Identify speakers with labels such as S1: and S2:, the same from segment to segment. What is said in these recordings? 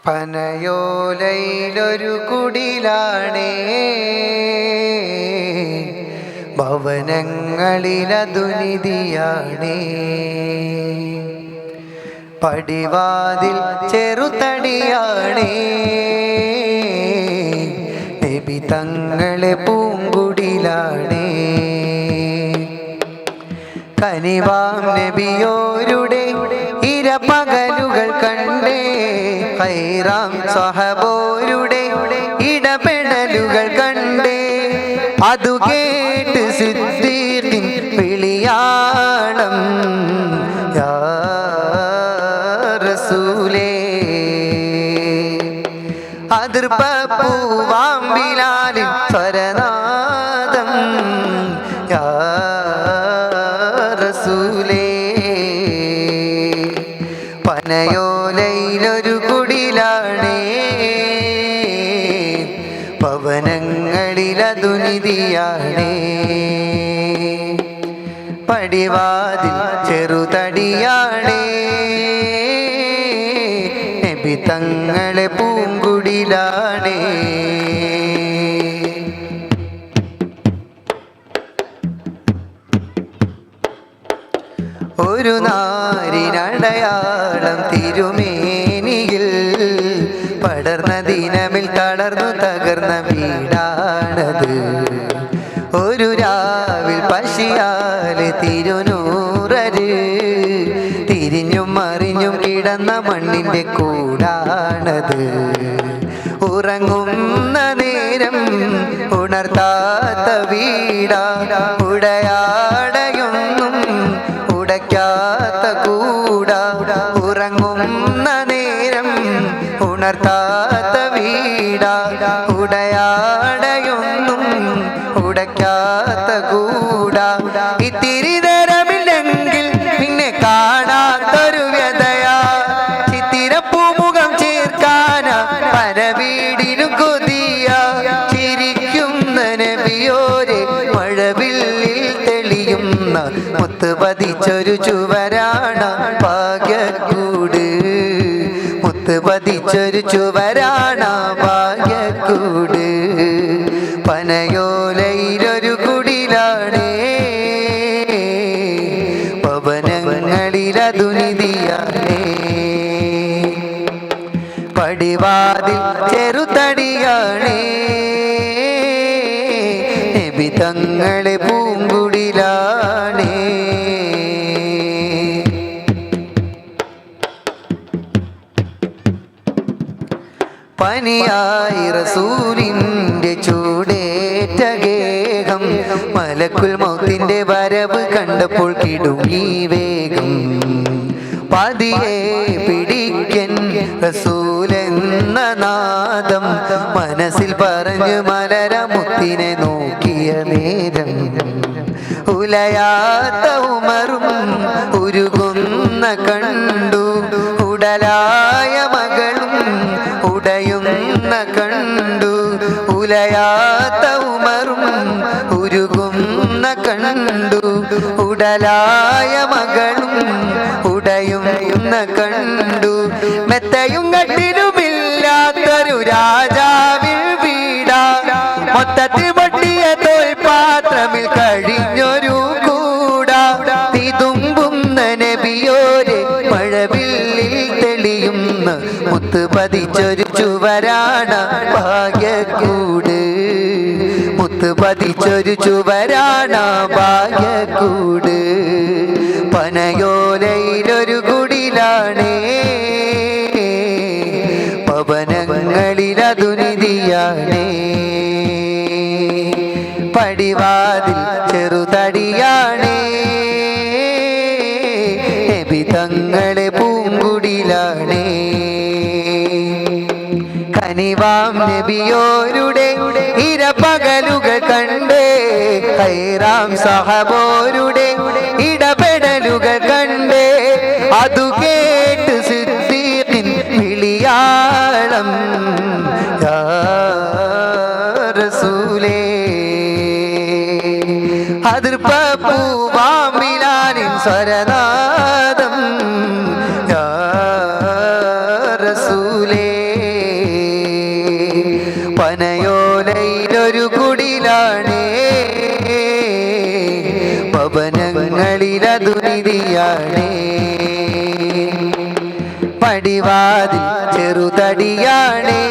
S1: പനയോലയിലൊരു കുടിലാണേ, ഭവനങ്ങളിലതു നിധിയാണേ. പടിവാതിൽ ചെറുതടിയാണേ, നബി തങ്ങളെ പൂങ്കുടിലാണേ. കനിവാം നബിയോരുടെ ഇരപകലുകൾ കണ്ടേ, ഖൈറാം സ്വഹബോരുടെ ഇടപെടലുകൾ കണ്ടേ. അതു കേട്ട് സിദ്ദീഖിൻ വിളിയാളം, യാ റസൂലേ. അതിർപ്പൂവാം ബിലാലിൻ സ്വരനാദം, യാ റസൂലേ. പനയോലയിലൊരു കുടിലാണേ, ഭവനങ്ങളിലതു നിധിയാണേ. പടിവാതിൽ ചെറുതടിയാണേ, നബി തങ്ങളെ പൂങ്കുടിലാണേ. ഒരു നാരിനടയാളം തിരുമേനിയിൽ പടർന്ന ദിനമിൽ തളർന്നു തകർന്ന വീടാണത്. ഒരു രാവിൽ പശിയാല് തിരുനൂറര് തിരിഞ്ഞും മറിഞ്ഞും കിടന്ന മണ്ണിന്റെ കൂടാണത്. ഉറങ്ങുന്ന നേരം ഉണർത്താത്ത വീടാ, ഉടയാടയൊന്നും ഉടയ്ക്കാത്ത കൂടാ. ഉറങ്ങുന്ന നേരം ഉണർത്താത്ത വീടാ, ഉടയാടയൊന്നും ഉടയ്ക്കാത്ത കൂടാ. ഇത്തിരി നേരമില്ലെങ്കിൽ പിന്നെ കാണാത്തൊരു വ്യതയാ, ചിത്തിരപ്പൂമുഖം ചേർക്കാന പരവീടിനു കൊതിയ. ചിരിക്കുന്ന നബിയോരെ മഴവില്ലിൽ തെളിയുന്ന മുത്ത് പതിച്ചൊരു ചുവരാണ ഭാഗ്യക്കൂട്. മുത്ത് പതിച്ചൊരു ചുവരാണ ഭാഗ്യക്കൂട്. പനയോലയിലൊരു കുടിലാണേ, ഭവനങ്ങളിലതു നിധിയാണേ. പടിവാതിൽ ചെറുതടിയാണേ, നബി തങ്ങളെ പൂങ്കുടിലാണേ. പനിയായി റസൂലിന്റെ ചൂടേറ്റ ഗേഹം, മലക്കുൽ മൗത്തിന്റെ വരവ് കണ്ടപ്പോൾ കിടുങ്ങി വേഗം. പതിയെ പിടിക്കൻ റസൂലെന്ന നാദം മനസ്സിൽ പറഞ്ഞു മലരമുത്തിനെ നോക്കിയ നേരം. ഉലയാത്ത ഉമറും ഉരുകുന്ന കണ്ടു, ഉടലായ മകളും ഉടയുന്ന കണ്ടു. ഉലയാത്ത ഉമറും ഉരുകുന്ന കണ്ടു, ഉടലായ മകളും ഉടയുന്ന കണ്ടു. മെത്തയും കട്ടിലുമില്ലാത്തൊരു രാജാവിൽ വീടാ, മൊത്തത്തിൽ പൊട്ടിയ തോൽപാത്രമിൽ കഴിഞ്ഞൊരു കൂടാ. തിതുമ്പുന്ന നബിയോരെ മഴവില്ലിൽ തെളിയുന്ന മുത്ത് പതിച്ചൊരു ചുവരാണ ഭാഗ്യക്കൂട്. മുത്ത് പതിച്ചൊരു ചുവരാണ ഭാഗ്യക്കൂട്. പനയോലയിലൊരു കുടിലാണേ, ഭവനങ്ങളിലതു നിധിയാണേ. പടിവാതിൽ ചെറുതടിയാണേ, നബി തങ്ങളെ പൂങ്കുടിലാണേ. കനിവാം നബിയോരുടെ ഇരപകലുകൾ കണ്ടേ, ഖൈറാം സഹബോരുടെ ഇടപെടലുകൾ കണ്ടേ. അതു കേട്ട് സിദ്ദീഖിൻ വിളിയാളം, യാ റസൂലേ. അതിർപ്പൂവാം ബിലാലിൻ സ്വരനാദം, യാ റസൂലേ. നിധിയാണേ പവനങ്ങളിലതു നിധിയാണേ പടിവാതിൽ ചെറുതടിയാണേ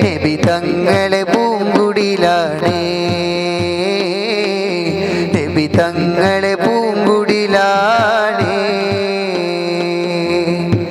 S1: നബി തങ്ങളെ പൂങ്കുടിലാണേ നബി തങ്ങളെ പൂങ്കുടിലാണേ